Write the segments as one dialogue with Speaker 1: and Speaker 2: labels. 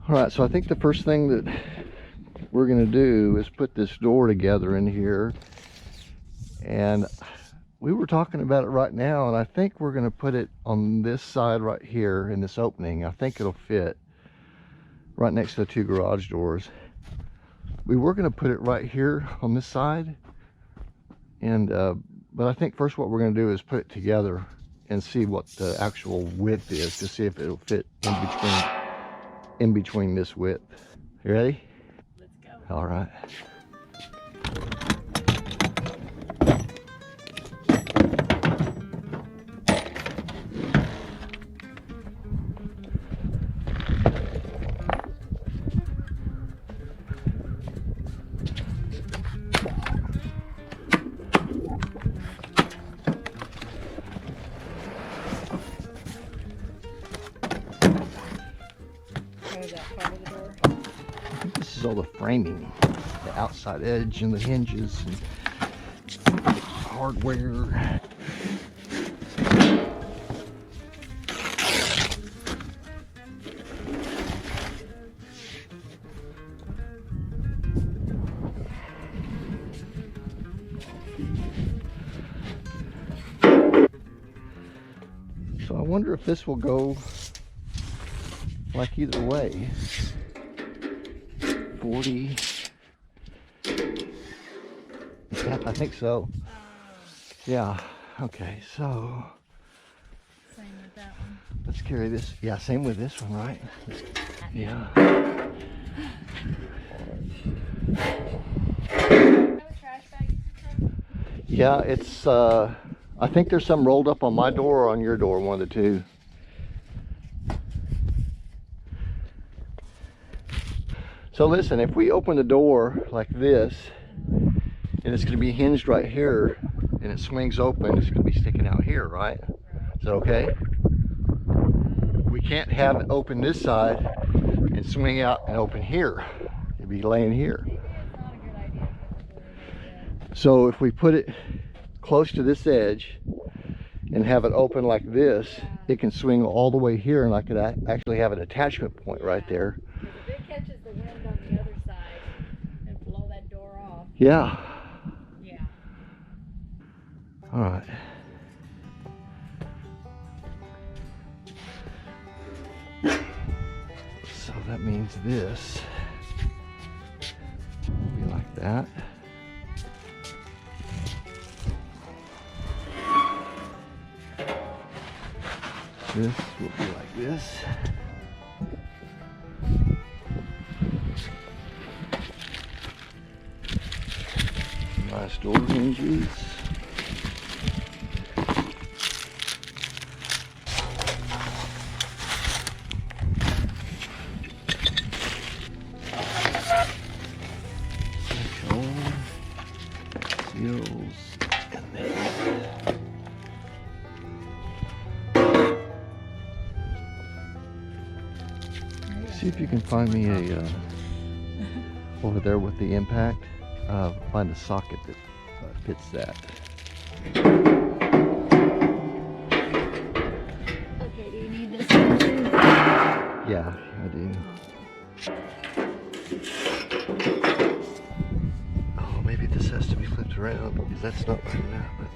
Speaker 1: All right, so I think the first thing that we're going to do is put this door together in here. And we were talking about it right now, and I think we're going to put it on this side right here in this opening. I think it'll fit right next to the two garage doors. We were going to put it right here on this side, and but I think first what we're going to do is put it together and see what the actual width is to see if it'll fit in between this width. You ready?
Speaker 2: Let's go.
Speaker 1: All right. This is all the framing, the outside edge and the hinges and hardware. So I wonder if this will go like either way. 40. Yeah, I think so. Yeah. Okay, so
Speaker 2: Same with that one.
Speaker 1: let's carry this. Yeah, same with this one, right? Yeah. Yeah, it's I think there's some rolled up on my door or on your door, one of the two. So listen, if we open the door like this, and it's going to be hinged right here, and it swings open, it's going to be sticking out here, right? Is that okay? We can't have it open this side and swing out and open here. It'd be laying here. So if we put it close to this edge and have it open like this, it can swing all the way here, and I could actually have an attachment point right there.
Speaker 2: If it catches the wind on the other side and blow that door off.
Speaker 1: Yeah.
Speaker 2: Yeah.
Speaker 1: All right. So that means this will be like that. This will be like this. Nice door hinges. Seals, and then see if you can find me a over there with the impact. Find a socket that fits that.
Speaker 2: Okay, do you need this one too?
Speaker 1: Yeah, I do. Oh, maybe this has to be flipped around because that's not right now. But...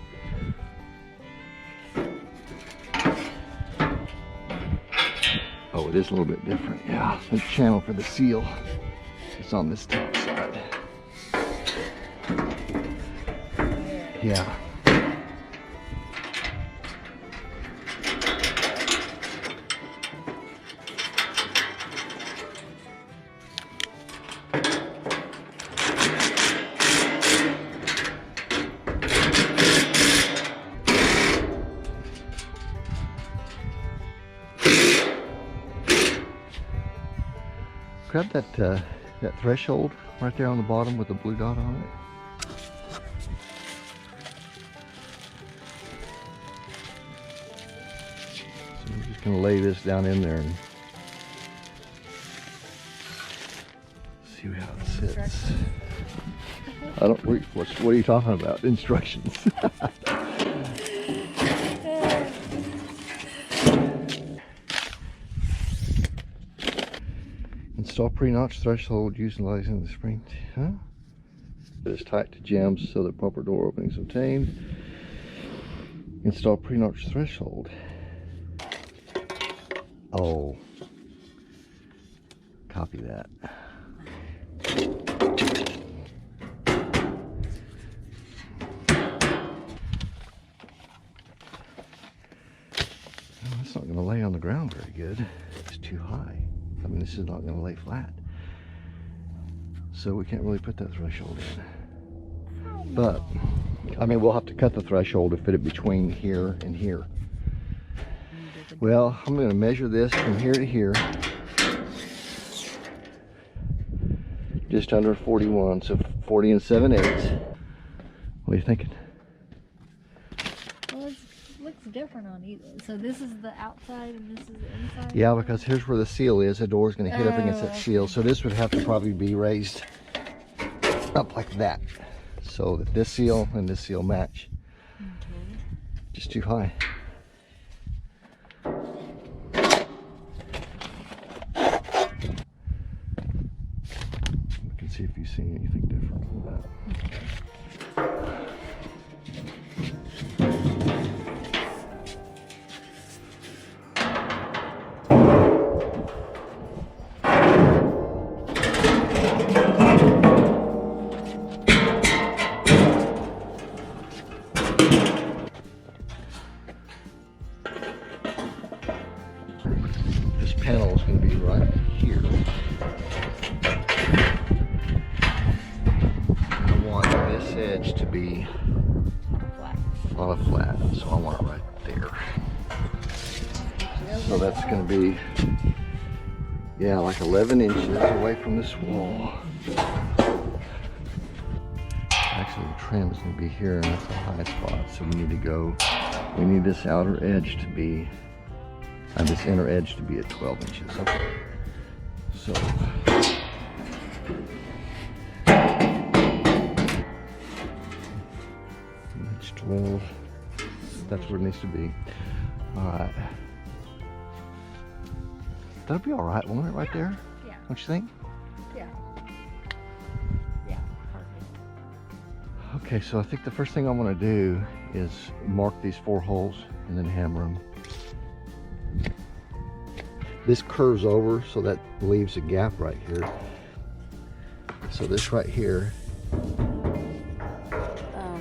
Speaker 1: oh, it is a little bit different. Yeah, the channel for the seal is on this top side. Yeah. Grab that threshold right there on the bottom with the blue dot on it. So we're just going to lay this down in there and see how it sits. I don't. What are you talking about? Instructions. And Install pre-notch threshold utilizing the spring. Huh? It is tight to jambs so that proper door opening is obtained. Install pre-notch threshold. Oh, copy that. Well, it's not going to lay on the ground very good. It's too high. I mean, this is not going to lay flat. So we can't really put that threshold in. But, I mean, we'll have to cut the threshold to fit it between here and here. Well, I'm going to measure this from here to here. Just under 41, so 40 and 7/8. What are you thinking?
Speaker 2: Well, it looks different on either. So this is the outside and this is the inside?
Speaker 1: Yeah, because here's where the seal is. The door's going to hit up against that seal. So this would have to probably be raised up like that, so that this seal and this seal match.
Speaker 2: Okay.
Speaker 1: Just too high. Look and see if you see anything different from that. This panel is going to be right here. I want this edge to be
Speaker 2: Flat.
Speaker 1: on a flat, so I want it right there. So that's going to be, yeah, like 11 inches away from this wall. Actually, the trim is going to be here, and that's a high spot, so we need this outer edge to be, this inner edge to be at 12 inches. Okay. So, it's 12. That's where it needs to be. All right. That'll be all right, won't it, right there?
Speaker 2: Yeah.
Speaker 1: Don't you think?
Speaker 2: Yeah. Yeah. Perfect.
Speaker 1: Okay, so I think the first thing I want to do is mark these 4 holes and then hammer them. This curves over, so that leaves a gap right here. So this right here,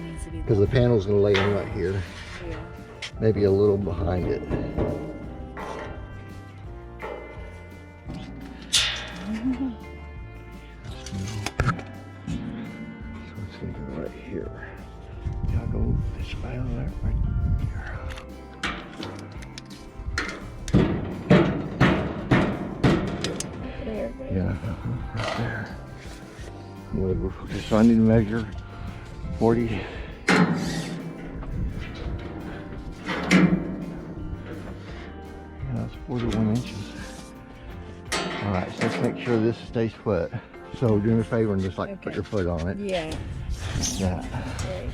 Speaker 2: Needs to be
Speaker 1: because the panel's going to lay in right here,
Speaker 2: yeah.
Speaker 1: maybe a little behind it. So it's going to go right here. Yeah, I'll go this way over there, right here.
Speaker 2: There.
Speaker 1: Yeah, right there. Okay, so I need to measure 40. Yeah, that's 41 inches. All right, so let's make sure this stays put. So do me a favor and just like put your foot on it.
Speaker 2: Yeah.
Speaker 1: Yeah.
Speaker 2: Okay.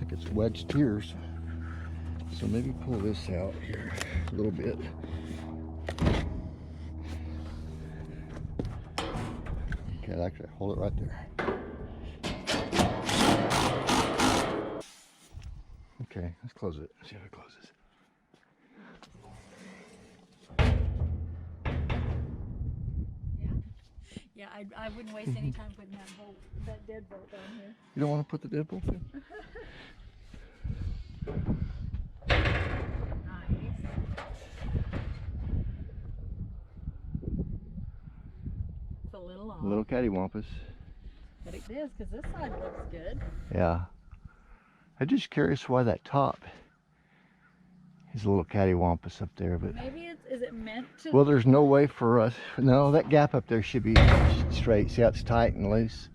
Speaker 1: like it's wedged here. So maybe pull this out here a little bit. Okay, actually hold it right there. Okay, let's close it. See if it closes.
Speaker 2: Yeah, I wouldn't waste any time putting that deadbolt on here.
Speaker 1: You don't want to put the deadbolt in?
Speaker 2: Nice. It's a little off.
Speaker 1: Little cattywampus.
Speaker 2: But it is, because this side looks good.
Speaker 1: Yeah. I'm just curious why that top is a little cattywampus up there, but
Speaker 2: Maybe is it meant to?
Speaker 1: well, there's no way for us. No, that gap up there should be straight. See how it's tight and loose?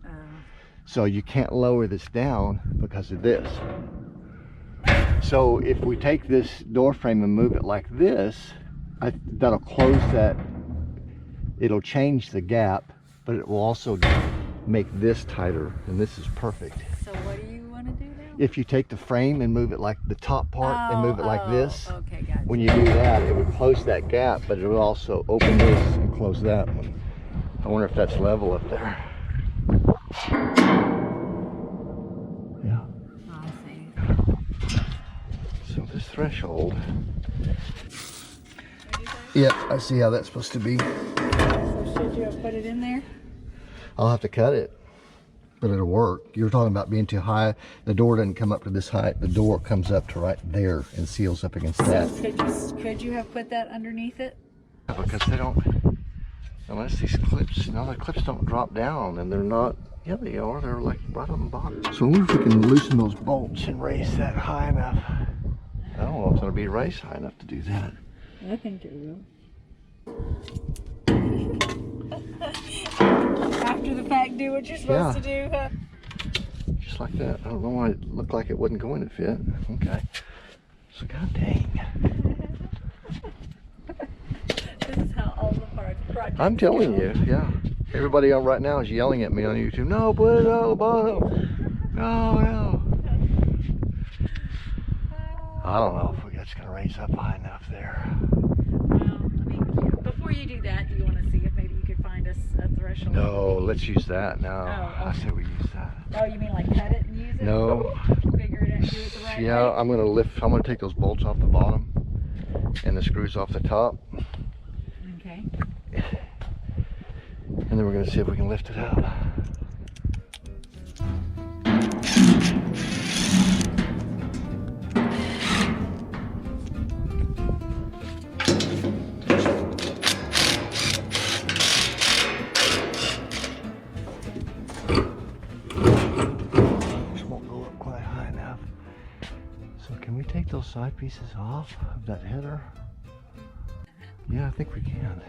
Speaker 1: So you can't lower this down because of this. So if we take this door frame and move it like this, that'll close that. It'll change the gap, but it will also make this tighter, and this is perfect.
Speaker 2: So what do you want to do now?
Speaker 1: If you take the frame and move it like the top part and move it like this,
Speaker 2: okay, gotcha.
Speaker 1: when you do that, it would close that gap, but it would also open this and close that one. I wonder if that's level up there. Yeah.
Speaker 2: I see.
Speaker 1: So this threshold. Yep, I see how that's supposed to be.
Speaker 2: So should you have put it in there?
Speaker 1: I'll have to cut it, but it'll work. You were talking about being too high. The door doesn't come up to this height. The door comes up to right there and seals up against that.
Speaker 2: Could you have put that underneath it?
Speaker 1: Because they don't, unless these clips, no, the clips don't drop down, and they're not, yeah they are, they're like right on the bottom. So I wonder if we can loosen those bolts and raise that high enough. I don't know if it's going to be raised high enough to do that.
Speaker 2: I think it will. After the fact, do what you're supposed to do, huh?
Speaker 1: Just like that. I don't know why it looked like it wasn't going to fit. Okay. So god dang.
Speaker 2: This is how all the projects
Speaker 1: I'm telling
Speaker 2: go.
Speaker 1: you, yeah. Everybody on right now is yelling at me on YouTube. No, put it on the bottom. No. I don't know if that's going to raise up high enough there.
Speaker 2: Well, I mean, before you do that, do you want to see if maybe you could find us a threshold?
Speaker 1: No, let's use that now.
Speaker 2: Oh,
Speaker 1: I say we use that.
Speaker 2: Oh, you mean like cut it and use it?
Speaker 1: No.
Speaker 2: Figure it out, do it the right way?
Speaker 1: Yeah, I'm going to take those bolts off the bottom and the screws off the top.
Speaker 2: Okay.
Speaker 1: And then we're going to see if we can lift it up. Take those side pieces off of that header. Yeah, I think we can.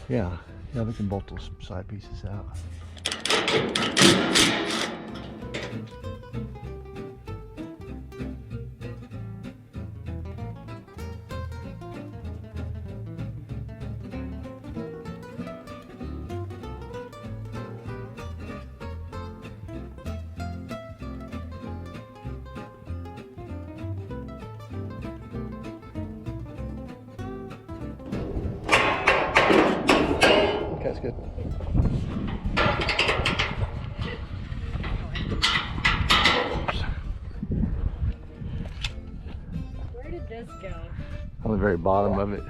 Speaker 1: Yeah, we can bolt those side pieces out. That's good.
Speaker 2: Where did this go?
Speaker 1: On the very bottom of it.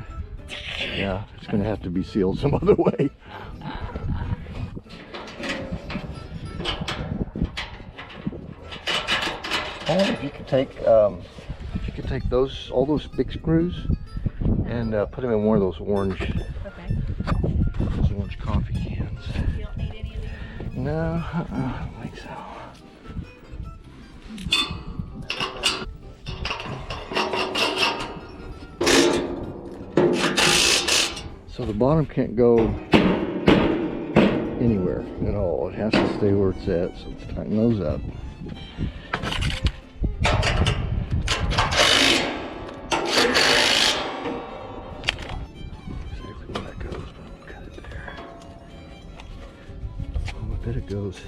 Speaker 1: Yeah, it's going to have to be sealed some other way. I wonder if you could take all those big screws and put them in one of those orange.
Speaker 2: Okay.
Speaker 1: Those orange coffee cans.
Speaker 2: You don't need any of these?
Speaker 1: No, I don't think so. So the bottom can't go anywhere at all. It has to stay where it's at, so let's tighten those up. It goes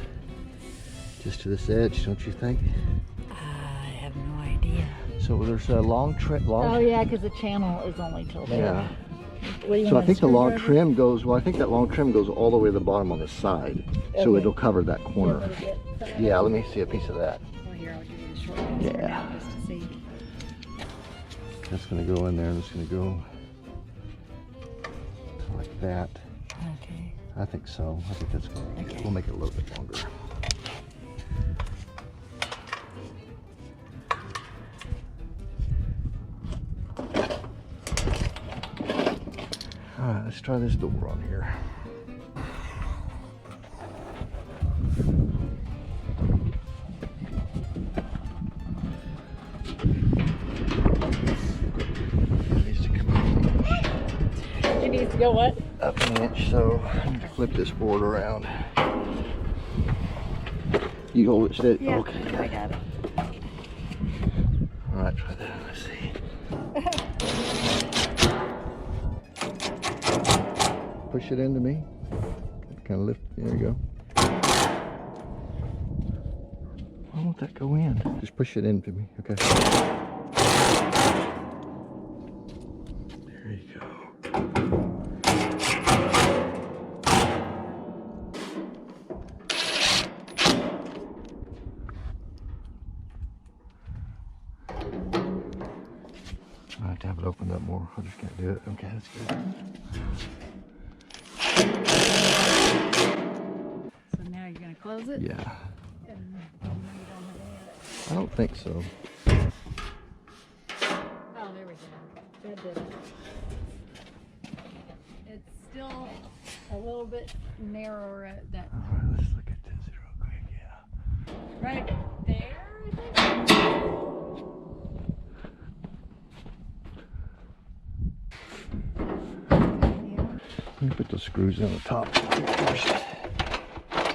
Speaker 1: just to this edge, don't you think? So there's a long trim.
Speaker 2: Oh yeah, because the channel is only till there.
Speaker 1: Yeah.
Speaker 2: What do you
Speaker 1: So I
Speaker 2: want, a
Speaker 1: think the long
Speaker 2: screwdriver?
Speaker 1: trim goes, well, I think that long trim goes all the way to the bottom on the side. So
Speaker 2: Okay.
Speaker 1: it'll cover that
Speaker 2: A
Speaker 1: corner.
Speaker 2: little bit.
Speaker 1: Yeah, let me see a piece of that.
Speaker 2: Well, here, I'll give you the short piece for
Speaker 1: Yeah.
Speaker 2: now, just to see.
Speaker 1: That's gonna go in there, and it's gonna go like that.
Speaker 2: Okay.
Speaker 1: I think so. I think that's gonna,
Speaker 2: Okay.
Speaker 1: we'll make it a little bit longer. All right, let's try this door on here. It needs to come
Speaker 2: It needs to go what?
Speaker 1: up an inch, so I need to flip this board around. You hold it steady.
Speaker 2: Yeah,
Speaker 1: Okay.
Speaker 2: I got it.
Speaker 1: All right, try that. Let's see. Push it into me. Kind of lift. There you go. Why won't that go in? Just push it into me. Okay. There you go. I have to have it opened up more. I just can't do it. Okay, that's good.
Speaker 2: So now you're going to close it?
Speaker 1: Yeah.
Speaker 2: And, oh, no, you don't have any of it.
Speaker 1: I don't think so.
Speaker 2: Oh, there we go. That did it. It's still a little bit narrower at that.
Speaker 1: All right, let's look at this real quick. Yeah.
Speaker 2: Right there, I think.
Speaker 1: Let me put the screws on the top first. I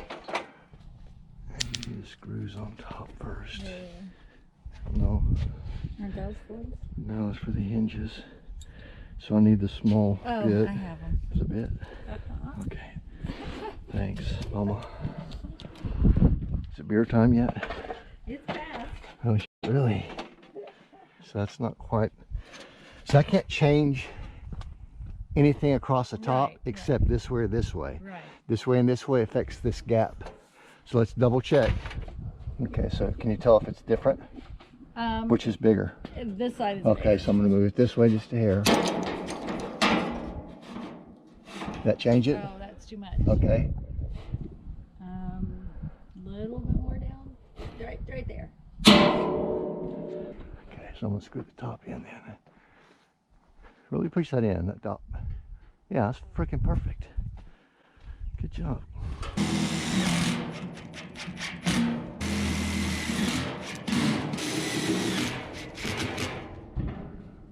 Speaker 1: need the screws on top first. No,
Speaker 2: Aren't those ones?
Speaker 1: no, it's for the hinges. So I need the small
Speaker 2: Oh,
Speaker 1: bit.
Speaker 2: I have them.
Speaker 1: There's a bit. Okay. Thanks, Mama. Is it beer time yet?
Speaker 2: It's fast.
Speaker 1: Oh, really? So that's not quite. So I can't change anything across the top
Speaker 2: Right,
Speaker 1: except this way or this way.
Speaker 2: Right.
Speaker 1: This way and this way affects this gap. So let's double check. Okay, so can you tell if it's different? Which is bigger?
Speaker 2: This side is
Speaker 1: Okay,
Speaker 2: bigger.
Speaker 1: so I'm gonna move it this way just a hair. That change it?
Speaker 2: Oh, that's too much.
Speaker 1: Okay.
Speaker 2: Little bit more down. Right there.
Speaker 1: Okay, so I'm gonna screw the top in then. Really push that in, that top. Yeah, that's freaking perfect. Good job.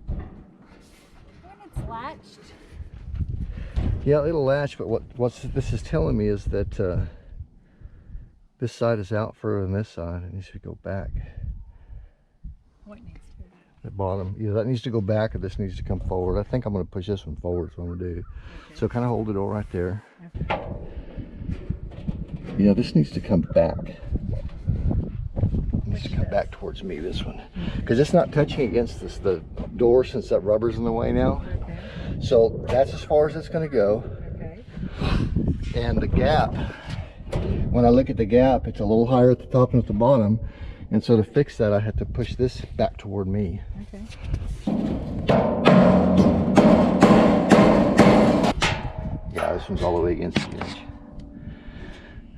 Speaker 2: When it's latched.
Speaker 1: Yeah, it'll latch, but what this is telling me is that this side is out further than this side. It needs to go back.
Speaker 2: What needs to be?
Speaker 1: The bottom, either that needs to go back or this needs to come forward. I think I'm going to push this one forward. That's what I'm going to do.
Speaker 2: Okay.
Speaker 1: So kind of hold the door right there.
Speaker 2: Okay.
Speaker 1: Yeah, this needs to come back. It needs to come back towards me, this one. Because it's not touching against the door since that rubber's in the way now.
Speaker 2: Okay.
Speaker 1: So that's as far as it's going to go.
Speaker 2: Okay.
Speaker 1: And the gap, when I look at the gap, it's a little higher at the top and at the bottom. And so to fix that, I had to push this back toward me.
Speaker 2: Okay.
Speaker 1: Yeah, this one's all the way against the edge.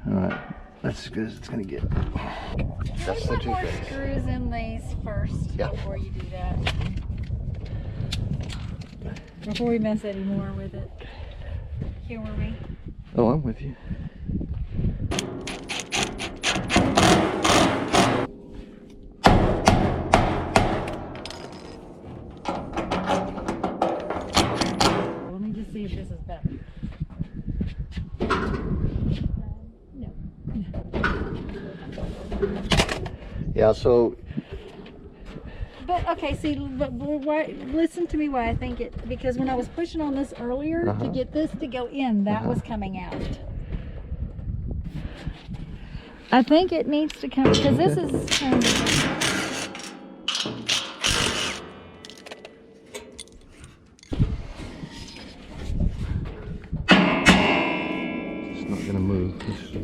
Speaker 1: All right, that's as good as it's gonna get. That's the
Speaker 2: Put
Speaker 1: two
Speaker 2: more
Speaker 1: things.
Speaker 2: screws in these first
Speaker 1: Yeah.
Speaker 2: before you do that. Before we mess any more with it. Humor me.
Speaker 1: Oh, I'm with you.
Speaker 2: Let me just see if this is better. No.
Speaker 1: Yeah, so
Speaker 2: But okay, see, but why, listen to me why I think it, because when I was pushing on this earlier to
Speaker 1: Uh-huh.
Speaker 2: get this to go in, that
Speaker 1: Uh-huh.
Speaker 2: was coming out. I think it needs to come, because this is kind of,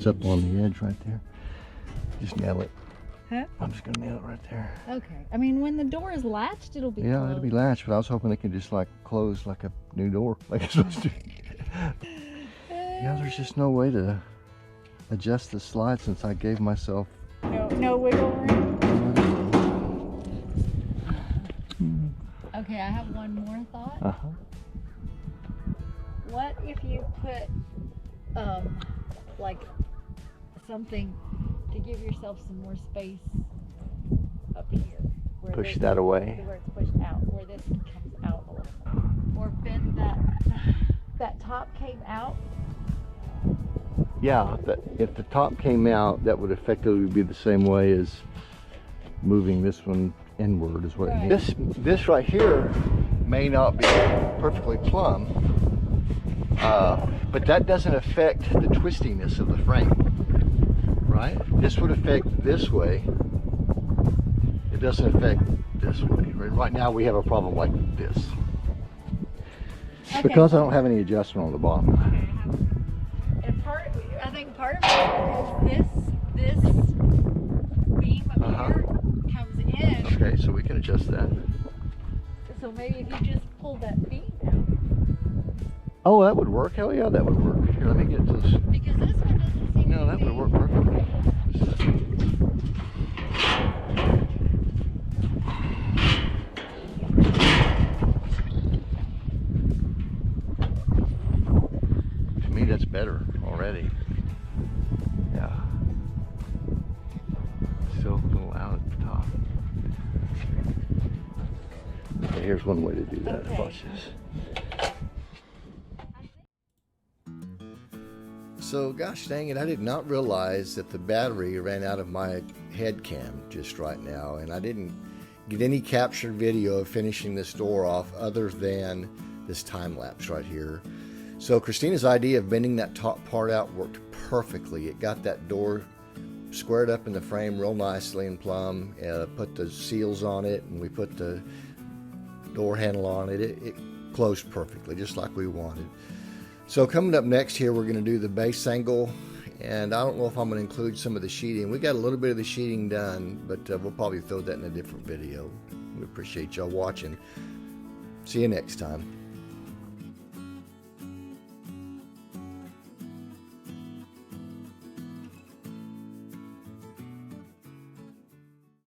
Speaker 1: It's up on the edge right there. Just nail it.
Speaker 2: Huh?
Speaker 1: I'm just gonna nail it right there.
Speaker 2: Okay. I mean, when the door is latched, it'll be
Speaker 1: Yeah,
Speaker 2: closed.
Speaker 1: it'll be latched, but I was hoping it could just like close like a new door, like it's supposed to. Yeah, there's just no way to adjust the slide since I gave myself.
Speaker 2: No wiggle room. Okay, I have one more thought.
Speaker 1: Uh-huh.
Speaker 2: What if you put like something to give yourself some more space up here? Where
Speaker 1: Push
Speaker 2: this-
Speaker 1: that away.
Speaker 2: Where it's pushed out, where this comes out a little bit. Or bend that top came out.
Speaker 1: Yeah, if the top came out, that would effectively be the same way as moving this one inward is what it
Speaker 2: Right.
Speaker 1: means. This right here may not be perfectly plumb, but that doesn't affect the twistiness of the frame, right? This would affect this way. It doesn't affect this way. Right now we have a problem like this.
Speaker 2: Okay.
Speaker 1: Because I don't have any adjustment on the bottom.
Speaker 2: And I think part of it is this beam up here comes in.
Speaker 1: Okay, so we can adjust that.
Speaker 2: So maybe if you just pull that beam out.
Speaker 1: Oh, that would work. Hell yeah, that would work. Here, let me get this.
Speaker 2: Because this one doesn't seem
Speaker 1: No,
Speaker 2: to
Speaker 1: that
Speaker 2: be.
Speaker 1: would work perfectly. To me, that's better already. Yeah. Still a little out at the top. Okay, here's one way to do that.
Speaker 2: Okay.
Speaker 1: Watch this. So, gosh dang it, I did not realize that the battery ran out of my head cam just right now, and I didn't get any captured video of finishing this door off other than this time lapse right here. So Christina's idea of bending that top part out worked perfectly. It got that door squared up in the frame real nicely and plumb, put the seals on it, and we put the door handle on it. It closed perfectly, just like we wanted. So coming up next here, we're going to do the base angle, and I don't know if I'm going to include some of the sheeting. We got a little bit of the sheeting done, but we'll probably throw that in a different video. We appreciate y'all watching. See you next time.